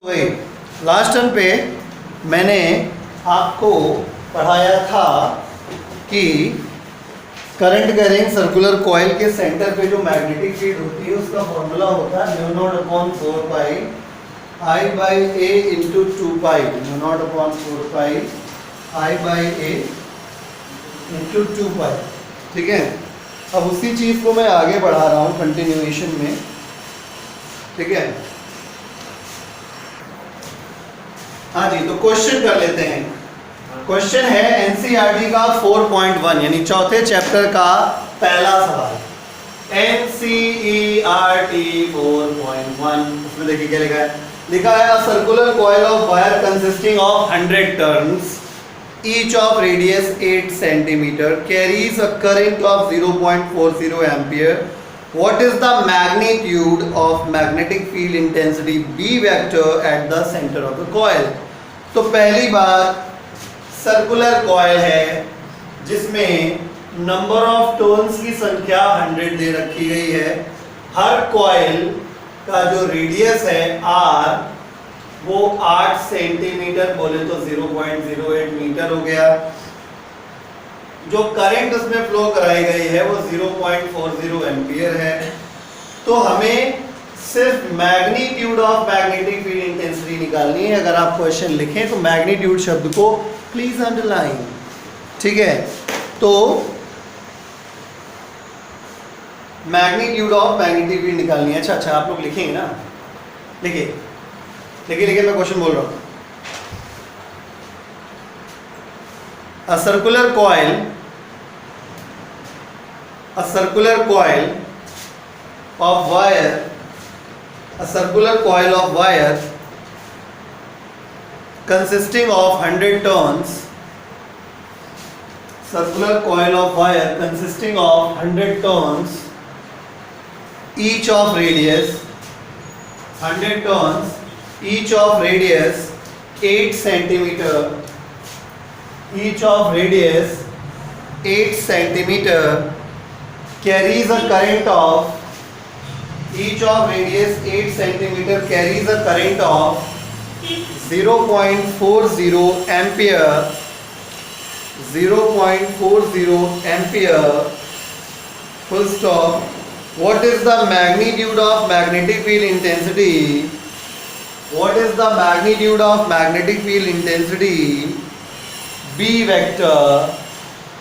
वही last term पे मैंने आपको पढ़ाया था कि करंट कैरिंग सर्कुलर कॉइल के सेंटर पे जो मैग्नेटिक फील्ड होती है उसका फॉर्मूला होता है mu naught upon 4 pi I by A into 2 pi mu naught upon 4 pi I by A into 2 पाई। ठीक है, अब उसी चीज़ को मैं आगे बढ़ा रहा हूँ कंटिन्यूएशन में। ठीक है, हाँ जी, तो क्वेश्चन कर लेते हैं। क्वेश्चन है एनसीईआरटी का 4.1 यानी चौथे चैप्टर का पहला सवाल। एनसीईआरटी 4.1 उसमें देखिए क्या लिखा है। लिखा है a circular coil of wire consisting of 100 turns each of radius 8 centimeter carries a current of 0.40 ampere. What is the magnitude of magnetic field intensity B vector at the center of the coil? तो पहली बात circular coil है जिसमें number of turns की संख्या 100 दे रखी गई है। हर कॉइल का जो रेडियस है R वो 8 सेंटीमीटर बोले तो 0.08 मीटर हो गया। जो करंट उसमें फ्लो कराई गई है वो 0.40 एम्पियर है। तो हमें सिर्फ magnitude of magnetic field intensity निकालनी है। अगर आप क्वेश्चन लिखें तो मैग्नीट्यूड शब्द को प्लीज अंडरलाइन। ठीक है, तो मैग्नीट्यूड ऑफ मैग्नेटिक फील्ड निकालनी है। अच्छा, आप लोग लिखेंगे ना? लिखिए लिखिए, मैं क्वेश्चन बोल रहा हूं। A circular coil of wire consisting of 100 turns, circular coil of wire consisting of 100 turns, each of radius 100 turns, each of radius 8 centimeter, each of radius 8 centimeter carries a current of, each of radius 8 centimeter carries a current of 0.40 ampere, 0.40 ampere, full stop. What is the magnitude of magnetic field intensity? What is the magnitude of magnetic field intensity B vector?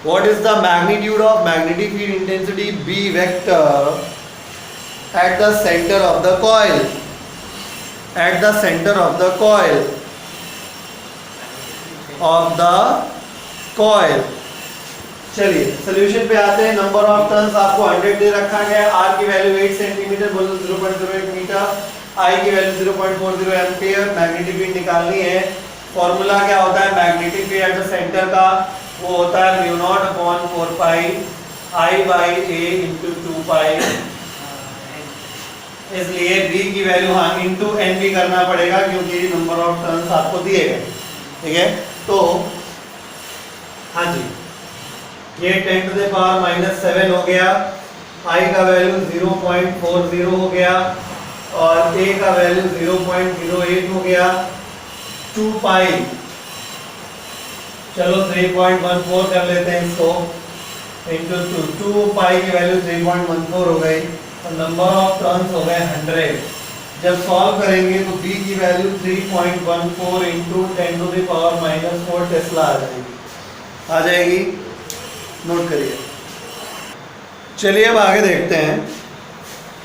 What is the magnitude of magnetic field intensity B vector at the center of the coil? At the center of the coil. Of the coil. चलिए solution पे आते हैं। Number of turns आपको 100 दे रखा गया। R की value 8 centimetre बोलो 0.08 metre, I की वैल्यू 0.40 एम्पियर। मैग्नेटिक फील्ड निकालनी है। फॉर्मूला क्या होता है magnetic field at the centre का? वो होता है mu naught upon 4 pi I by A into 2 पाई। इसलिए B की वैल्यू हाँ इंटू N भी करना पड़ेगा क्योंकि नंबर ऑफ टर्न्स आपको दिए गए। ठीक है, तो हाँ जी, ये 10 टू द पावर -7 हो गया। I का वैल्यू 0.40 हो गया और A का वैल्यू 0.08 हो गया। 2 पाई, चलो 3.14 कर लेते हैं इसको, इंटू 2 पाई की वैल्यू 3.14 हो गई और नंबर ऑफ टर्न्स हो गए 100। जब सॉल्व करेंगे तो B की value 3.14 into 10 to the power -4 tesla आ जाएगी। नोट करिए। चलिए अब आगे देखते हैं।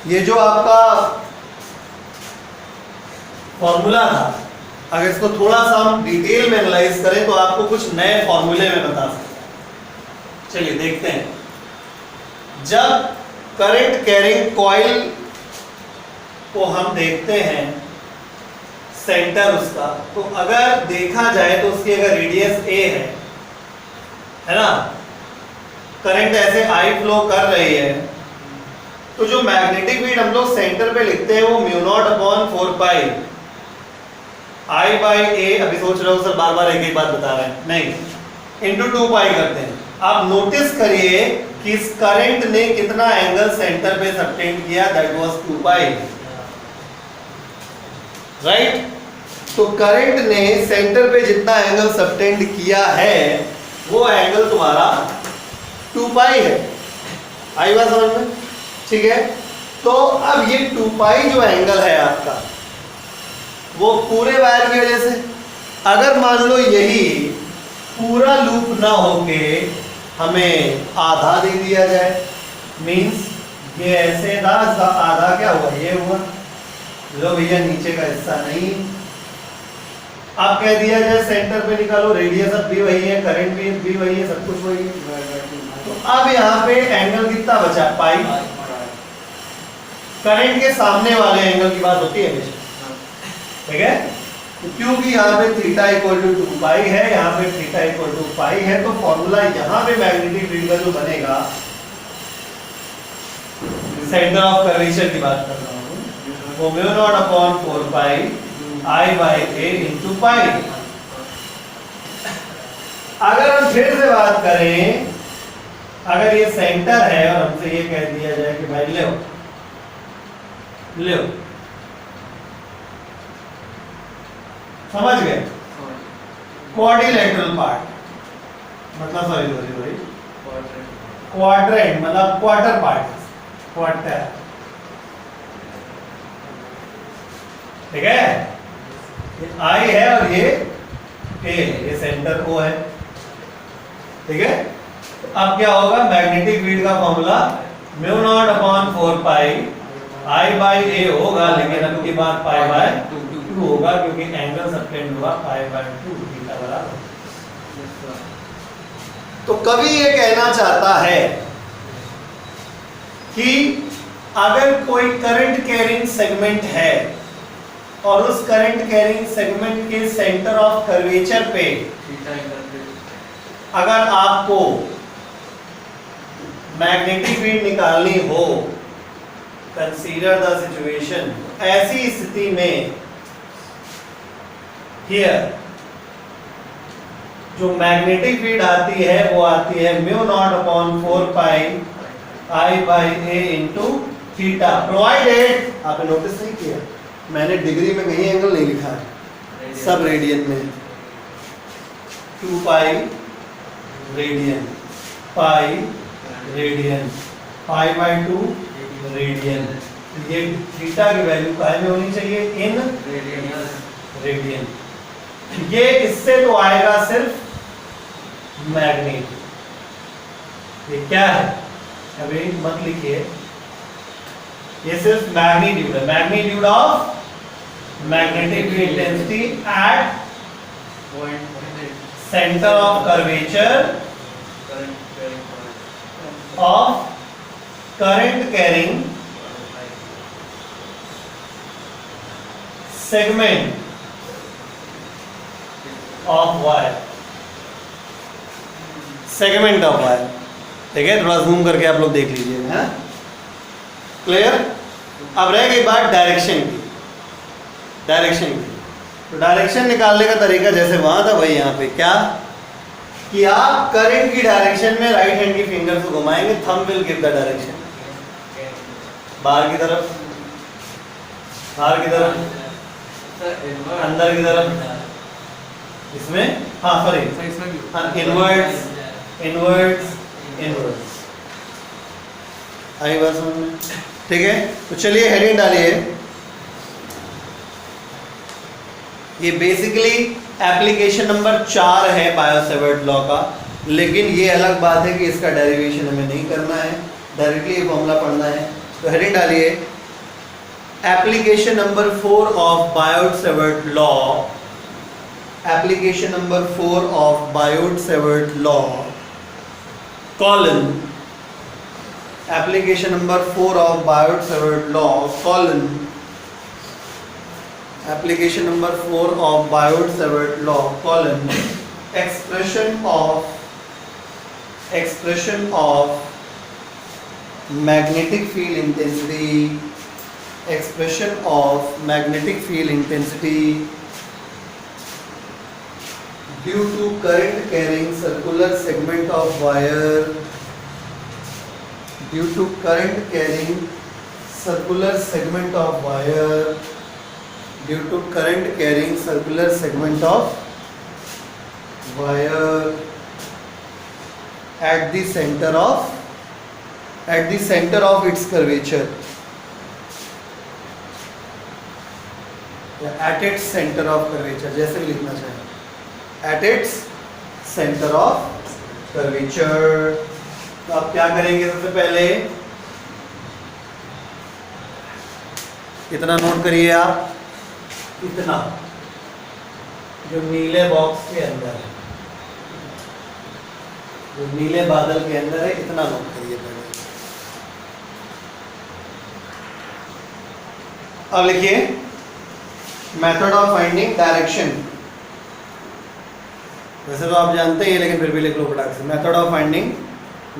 ये जो आपका फॉर्मूला था, अगर इसको थोड़ा सा हम डिटेल में एनालाइज करें तो आपको कुछ नए फॉर्मूले में बता सकते हैं। चलिए देखते हैं। जब करंट कैरिंग कॉइल को हम देखते हैं सेंटर उसका, तो अगर देखा जाए तो उसकी अगर रेडियस A है ना, करंट ऐसे I फ्लो कर रही है, तो जो मैग्नेटिक फील्ड हम लोग सेंटर पे लिखते हैं वो mu naught upon 4 pi I by A। अभी सोच रहे हो सर बार बार एक ही बात बता रहे हैं, नहीं, इंटू 2 पाई करते हैं। आप नोटिस करिए कि इस करंट ने कितना एंगल सेंटर पे सबटेंड किया, दैट वाज 2 पाई, राइट। तो करंट ने सेंटर पे जितना एंगल सबटेंड किया है वो एंगल तुम्हारा 2 पाई है। आई बात समझ में? ठीक है, तो अब ये 2 पाई जो एंगल है आपका वो पूरे वायर की वजह से, अगर मान लो यही पूरा लूप ना होके हमें आधा दे दिया जाए, मींस ये ऐसे था, आधा क्या हुआ, ये हुआ, लो भैया नीचे का हिस्सा नहीं। अब कह दिया जाए सेंटर पे निकालो, रेडियस अब भी वही है, करंट भी वही है, सब कुछ वही है। तो अब यहाँ पे एंगल कितना बचा, पाई। करंट के सामने वाले एंगल की बात होती है हमेशा, ठीक है। तो क्योंकि यहाँ पे थीटा इक्वल टू 2 पाई है, यहाँ पे थीटा इक्वल टू पाई है, तो फॉर्मूला यहाँ पे मैग्नेटिक फील्ड का जो बनेगा, सेंटर ऑफ कर्वेचर की बात कर रहा हूँ, वो mu naught upon 4 pi I by A into pi. अगर हम फिर से बात करें, अगर ये सेंटर है और हमसे ये कह दिया जाए कि भाई ले समझ गए, क्वाड्रिलेटरल पार्ट मतलब सॉरी क्वाड्रेंट मतलब क्वार्टर पार्ट, क्वार्टर, ठीक है। ये आई है और ये ए, ये सेंटर ओ है, ठीक है। तो अब क्या होगा, मैग्नेटिक फील्ड का formula mu naught upon 4 pi I by A होगा, लेकिन अब की बात पाई बाय 2 होगा, क्योंकि एंगल सबटेंड हुआ पाई बाय 2 थीटा बराबर। तो कवि ये कहना चाहता है कि अगर कोई करंट कैरिंग सेगमेंट है और उस करंट कैरिंग सेगमेंट के सेंटर ऑफ कर्वेचर पे अगर आपको मैग्नेटिक फील्ड निकालनी हो, कंसीडर द सिचुएशन, ऐसी स्थिति में हियर जो मैग्नेटिक फील्ड आती है वो आती है mu naught upon 4 pi I by A into theta, provided, आपने नोटिस नहीं किया मैंने डिग्री में कहीं एंगल नहीं लिखा है, सब रेडियन में, 2 pi radian, pi radian, pi by 2 radian. ये थीटा की वैल्यू काय में होनी चाहिए, इन रेडियन। ये इससे तो आएगा सिर्फ मैग्नीट्यूड, ये क्या है अभी मत लिखिए, ये सिर्फ मैग्नीट्यूड है, magnitude of magnetic field intensity at centre of curvature of current carrying segment of wire, segment of wire, ठीक है। थोड़ा जूम करके आप लोग देख लीजिए, है क्लियर। अब रह गई बात डायरेक्शन की, डायरेक्शन की। तो डायरेक्शन निकालने का तरीका जैसे वहां था वही यहाँ पे, क्या कि आप करंट की डायरेक्शन में राइट हैंड की फिंगर से घुमाएंगे, thumb will give the direction, बाहर की तरफ, बाहर की तरफ, अंदर की तरफ, इसमें हाँ सॉरी हाँ, इनवर्ड्स इनवर्ड्स इनवर्ड्स, आई बात समझ में, ठीक है। तो चलिए हेडिंग डालिए, ये बेसिकली एप्लीकेशन नंबर 4 है बायो-सेवर्ट लॉ का, लेकिन ये अलग बात है कि इसका डेरिवेशन हमें नहीं करना है, डायरेक्टली ये फॉर्मूला पढ़ना है। तो हेडिंग डालिए, application number 4 of Biot-Savart law, application number 4 of Biot-Savart law colon, application number 4 of Biot-Savart law colon, application number 4 of Biot-Savart law colon, expression of magnetic field intensity, expression of magnetic field intensity due to current carrying circular segment of wire, due to current carrying circular segment of wire due to current carrying circular segment of wire at the center of its curvature, या at its center of curvature, जैसे भी लिखना चाहें, at its center of curvature। तो आप क्या करेंगे, सबसे पहले इतना नोट करिए आप, इतना जो नीले बॉक्स के अंदर है, जो नीले बादल के अंदर है, इतना नोट करिए पहले। अब लिखिए मेथड ऑफ फाइंडिंग डायरेक्शन। वैसे तो आप जानते हैं लेकिन फिर भी लिख लो फटाक से। Method of finding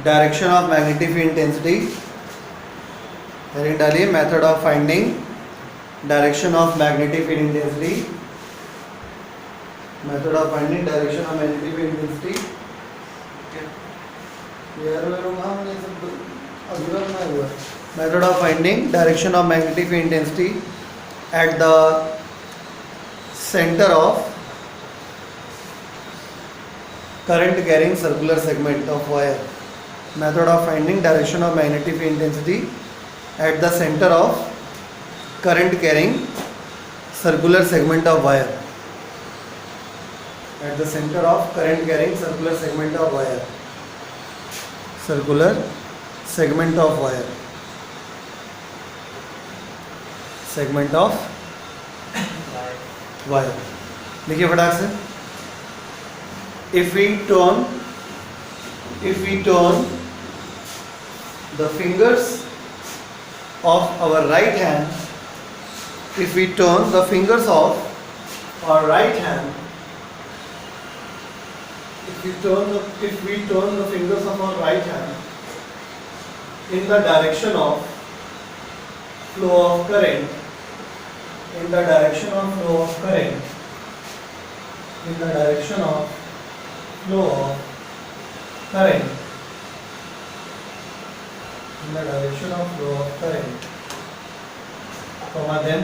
direction of magnetic field intensity. Heading डालिए method of finding direction of magnetic field intensity. Method of finding direction of magnetic field intensity. Method of finding direction of magnetic field intensity at the center of current carrying circular segment of wire. Method of finding direction of magnetic field intensity at the center of current carrying circular segment of wire. At the center of current carrying circular segment of wire. Circular segment of wire. Segment of wire. लिखिए फटाक से। If we turn the fingers of our right hand, if we turn the fingers of our right hand, if we turn the fingers of our right hand in the direction of flow of current, in the direction of flow of current, in the direction of flow of current, in the direction of flow of current, then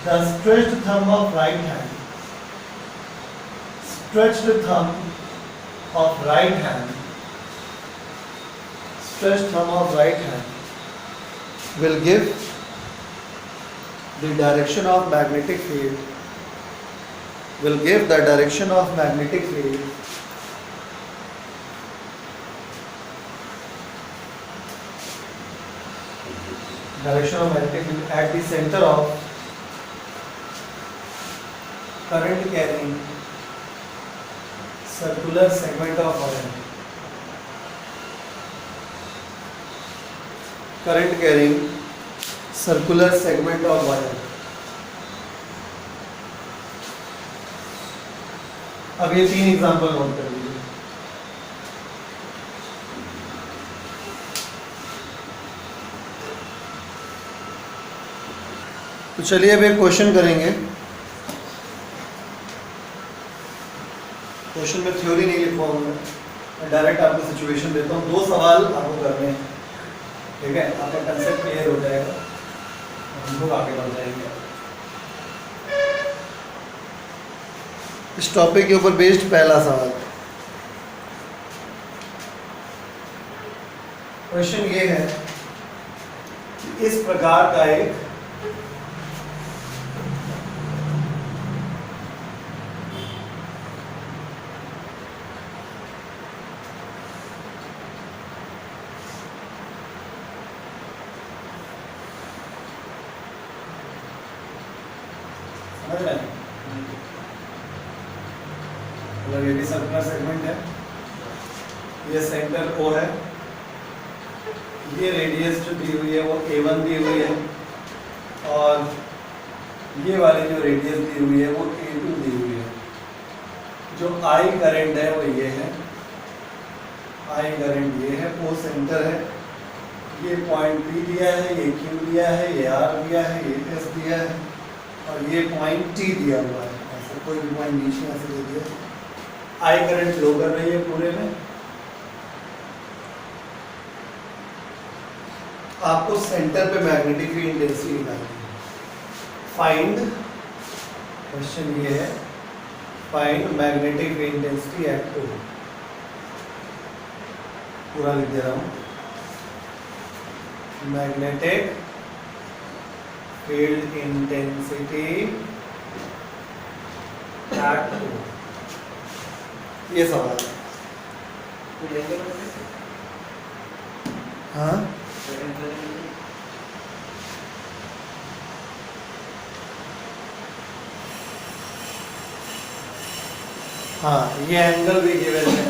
the stretched thumb of right hand, stretched thumb of right hand, stretched thumb of right hand will give the direction of magnetic field, will give the direction of magnetic field direction of magnetic field at the center of current carrying circular segment of wire. Current carrying circular segment of wire. अब ये 3 example note कर लीजिए। तो चलिए अब एक question करेंगे। Question में थ्योरी नहीं लिखवाऊंगा, मैं डायरेक्ट आपको सिचुएशन देता हूँ। 2 सवाल आपको करने हैं, ठीक है? आपका कंसेप्ट क्लियर हो जाएगा, हम लोग आगे बढ़ जाएंगे। इस टॉपिक के ऊपर बेस्ड पहला सवाल। क्वेश्चन ये है कि इस प्रकार का एक मतलब ये भी सर्कुलर सेगमेंट है, ये सेंटर O है, ये रेडियस जो दी हुई है वो A1 दी हुई है, और ये वाली जो रेडियस दी हुई है वो A2 दी हुई है। जो I करंट है वो ये है, I करंट ये है, O सेंटर है, ये पॉइंट P दिया है, ये Q दिया है, ये R दिया है, ये S दिया है, और ये पॉइंट T दिया हुआ है। ऐसा कोई भी पॉइंट बीच में ऐसे दे दिया। आई करंट फ्लो कर रही है पूरे में। आपको सेंटर पे मैग्नेटिक फील्ड इंटेंसिटी निकालनी है। फाइंड, क्वेश्चन ये है, find magnetic field intensity at O। पूरा लिख दे रहा हूँ, magnetic field intensity at O, ये सवाल है। हाँ हाँ, ये एंगल भी गिवन है,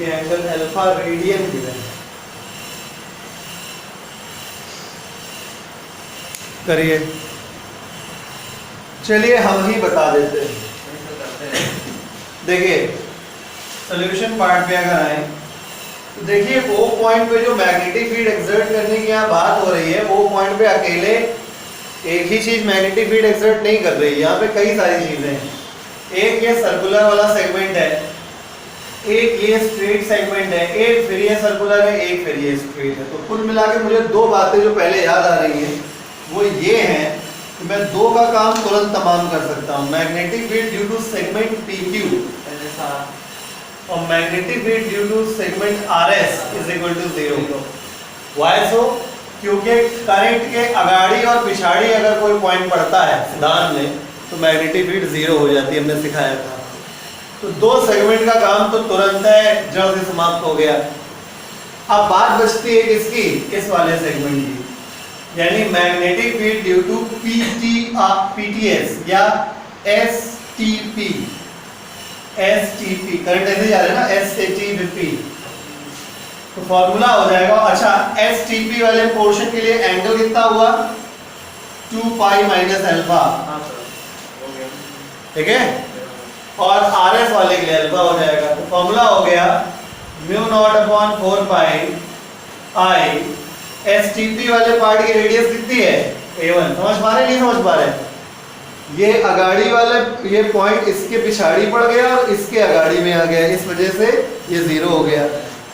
ये एंगल अल्फा रेडियन गिवन है। करिए, चलिए हम ही बता देते हैं। देखिए सॉल्यूशन पार्ट पे अगर आए तो देखिए वो पॉइंट पे जो मैग्नेटिक फील्ड एक्सर्ट करने की यहाँ बात हो रही है, वो पॉइंट पे अकेले एक ही चीज मैग्नेटिक फील्ड एक्सर्ट नहीं कर रही है, यहाँ पे कई सारी चीजें हैं। एक ये सर्कुलर वाला सेगमेंट है, एक ये स्ट्रेट सेगमेंट है, एक फिर ये सर्कुलर है, एक फिर ये स्ट्रेट है। तो कुल मिला के मुझे दो बातें जो पहले याद आ रही है वो ये है कि मैं दो का काम तुरंत तमाम कर सकता हूँ, magnetic field due to segment PQ और magnetic field due to segment RS is equal to 0। Why so? क्योंकि करंट के अगाड़ी और पिछाड़ी अगर कोई पॉइंट पड़ता है सिद्धांत में तो मैग्नेटिक फील्ड 0 हो जाती है, हमने सिखाया था। तो दो सेगमेंट का काम तो तुरंत है, जड़ से समाप्त हो गया। अब बात बचती है किसकी? इस वाले सेगमेंट की, यानी magnetic field due to PTS या STP। करंट ऐसे जा रहा है ना, STP, तो फॉर्मूला हो जाएगा। अच्छा, STP वाले पोर्शन के लिए एंगल कितना हुआ? 2 पाई माइनस अल्फा, ठीक है, और RS वाले के लिए अल्फा हो जाएगा। तो फॉर्मूला हो गया म्यू नॉट अपॉन 4 पाई आई। STP वाले पार्ट की रेडियस कितनी है? A1। समझ पा रहे नहीं समझ पा रहे? ये अगाड़ी वाले ये पॉइंट इसके पिछाड़ी पड़ गया और इसके अगाड़ी में आ गया, इस वजह से ये 0 हो गया।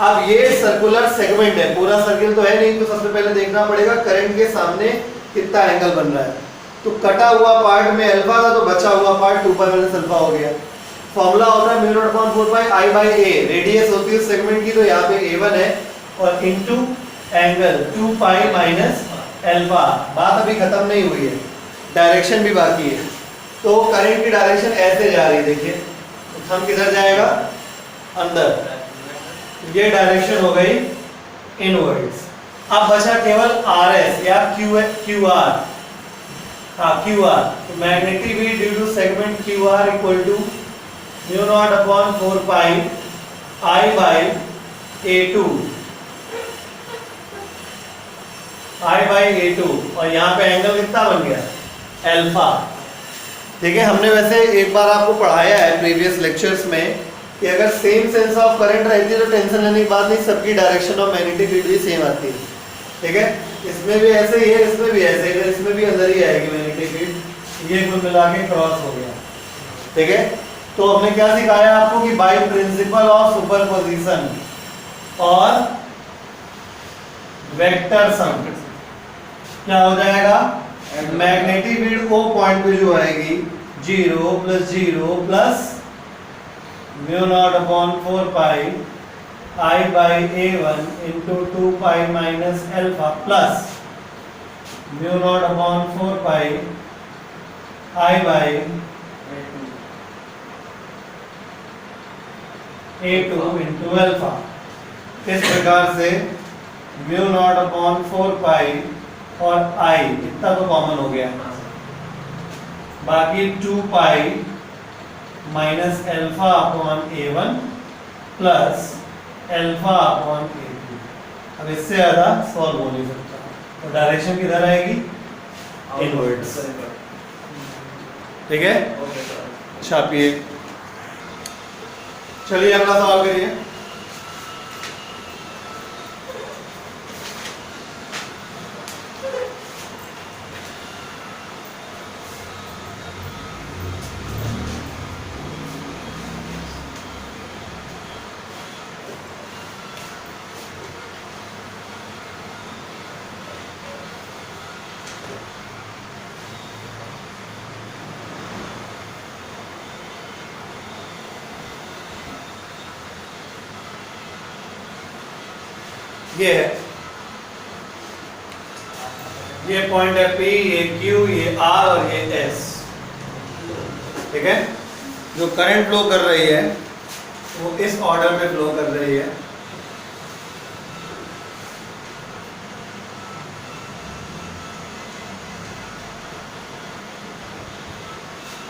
अब ये सर्कुलर सेगमेंट है, पूरा सर्किल तो है नहीं, तो सबसे पहले देखना पड़ेगा करंट के सामने कितना एंगल बन रहा है। तो कटा हुआ पार्ट में अल्फा था, तो बचा हुआ पार्ट 2 पाई माइनस अल्फा हो गया। फॉर्मूला होता है mu naught upon 4 pi I by A. Radius होती है उस सेगमेंट की, तो यहाँ पे A1 है और into angle 2 pi minus alpha. बात अभी खत्म नहीं हुई है, डायरेक्शन भी बाकी है। तो करंट की डायरेक्शन ऐसे जा रही है, देखिए थंब किधर जाएगा? अंदर। ये डायरेक्शन हो गई इनवर्ड्स। अब बचा केवल RS या QR। हाँ QR, तो magnetic field due to segment QR equal to mu naught upon 4 pi I by A2, I by A2, और यहाँ पे एंगल कितना बन गया? अल्फा। ठीक है, हमने वैसे एक बार आपको पढ़ाया है प्रीवियस लेक्चर्स में कि अगर सेम सेंस ऑफ करंट रहती है तो टेंशन लेने की बात नहीं, सबकी डायरेक्शन ऑफ मैग्नेटिक फील्ड भी सेम आती है। ठीक है, इसमें भी ऐसे ही है, इसमें भी ऐसे ही है, इसमें भी अंदर ही आएगी मैग्नेटिक फील्ड। ये कुल मिला के क्रॉस हो गया। ठीक है, तो हमने क्या सिखाया आपको कि बाय प्रिंसिपल ऑफ सुपरपोजिशन और वेक्टर सम क्या हो जाएगा? मैग्नेटिक फील्ड को पॉइंट पे जो आएगी 0 plus 0 plus mu naught upon 4 pi I by A1 into 2 pi minus alpha plus mu naught upon 4 pi I by A2 into alpha. इस प्रकार से म्यू नॉट अपॉन 4 पाई और I इतना तो कॉमन हो गया, बाकी 2 pi minus alpha upon A1 plus alpha upon A2। अब इससे ज़्यादा सॉल्व हो नहीं सकता, तो डायरेक्शन किधर आएगी? इनवर्ड्स। ठीक है, छापिए। चलिए अगला सवाल करिए। ये है, ये पॉइंट है P, ये Q, ये R और ये S। ठीक है, जो करंट फ्लो कर रही है वो इस ऑर्डर में फ्लो कर रही है।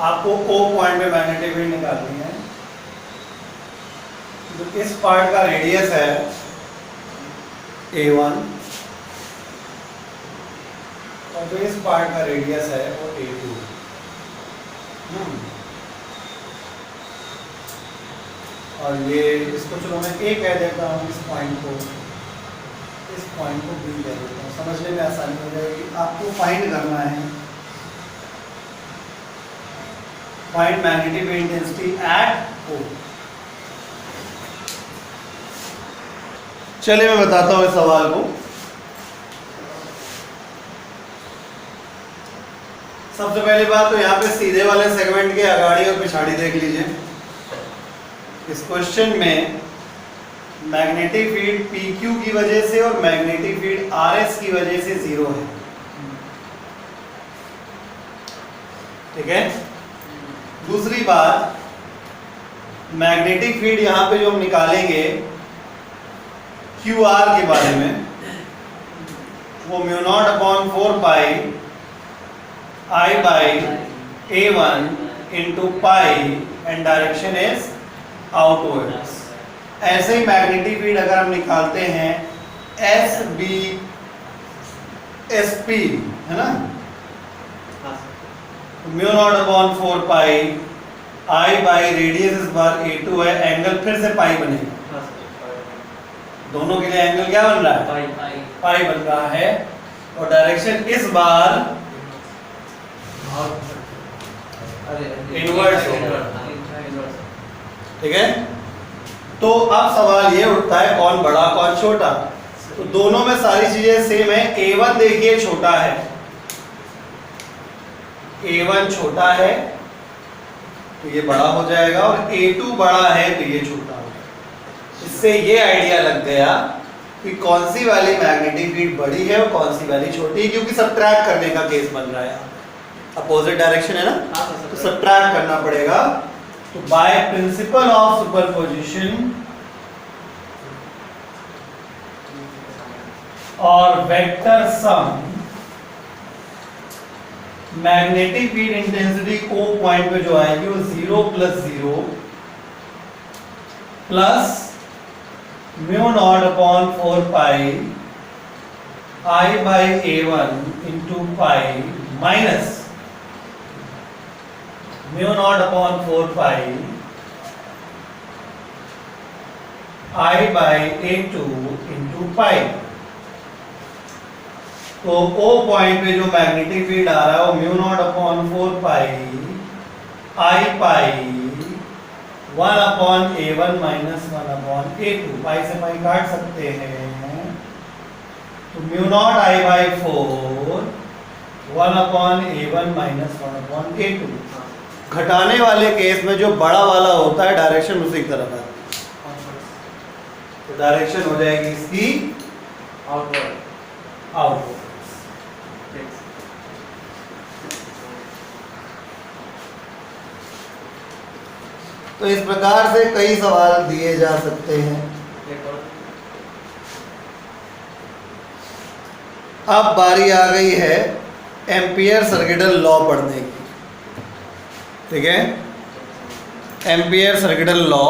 आपको O पॉइंट में मैग्नेटिक फील्ड निकालनी है। जो इस पार्ट का रेडियस है A1 और जो इस पार्ट का रेडियस है वो A2। और ये इसको चलो मैं A कह देता हूँ, इस पॉइंट को B कह देता हूँ, समझने में आसानी हो जाएगी। आपको फाइंड करना है find magnetic field intensity at O। चलिए मैं बताता हूँ इस सवाल को। सबसे पहली बात तो यहाँ पे सीधे वाले सेगमेंट के अगाड़ी और पिछाड़ी देख लीजिए। इस क्वेश्चन में मैग्नेटिक फील्ड PQ की वजह से और मैग्नेटिक फील्ड RS की वजह से 0 है। ठीक है, दूसरी बात, मैग्नेटिक फील्ड यहाँ पे जो हम निकालेंगे QR के बारे में, वो μ0/4 I by A1 into pi and direction is outwards। ऐसे ही मैग्नेटिक फील्ड अगर हम निकालते हैं SB है ना, μ0/4 I by रेडियस इस बार A2 है, एंगल फिर से पाई बनेगा। दोनों के लिए एंगल क्या बन रहा है? पाई बन रहा है। और डायरेक्शन इस बार इनवर्स होगा। ठीक है, तो अब सवाल ये उठता है कौन बड़ा कौन छोटा। तो दोनों में सारी चीजें सेम है। A1 देखिए छोटा है, A1 छोटा है तो ये बड़ा हो जाएगा, और A2 बड़ा है तो ये छोटा हो जाएगा। इससे ये आइडिया लग गया कि कौन सी वाली मैग्नेटिक फील्ड बड़ी है और कौन सी वाली छोटी है, क्योंकि सब्ट्रैक्ट करने का केस बन रहा है। अपोजिट डायरेक्शन है ना, तो सब्ट्रैक्ट करना पड़ेगा। तो बाय प्रिंसिपल ऑफ सुपरपोजिशन और vector sum, magnetic field intensity O point पे जो आएगी वो 0 + 0 plus μ0/4 I by A1 into pi minus μ0/4 I by A2 into pi। तो O पॉइंट पे जो मैग्नेटिक फील्ड आ रहा है वो μ0/4 I pi 1/A1 minus 1/A2। पाई से पाई काट सकते हैं, तो μ0 I by 4 1/A1 minus 1/A2। घटाने वाले केस में जो बड़ा वाला होता है डायरेक्शन उसी की तरफ है, तो डायरेक्शन हो जाएगी इसकी आउटवर्ड। तो इस प्रकार से कई सवाल दिए जा सकते हैं। अब बारी आ गई है एम्पियर सर्किटल लॉ पढ़ने की। ठीक है, एम्पियर सर्किटल लॉ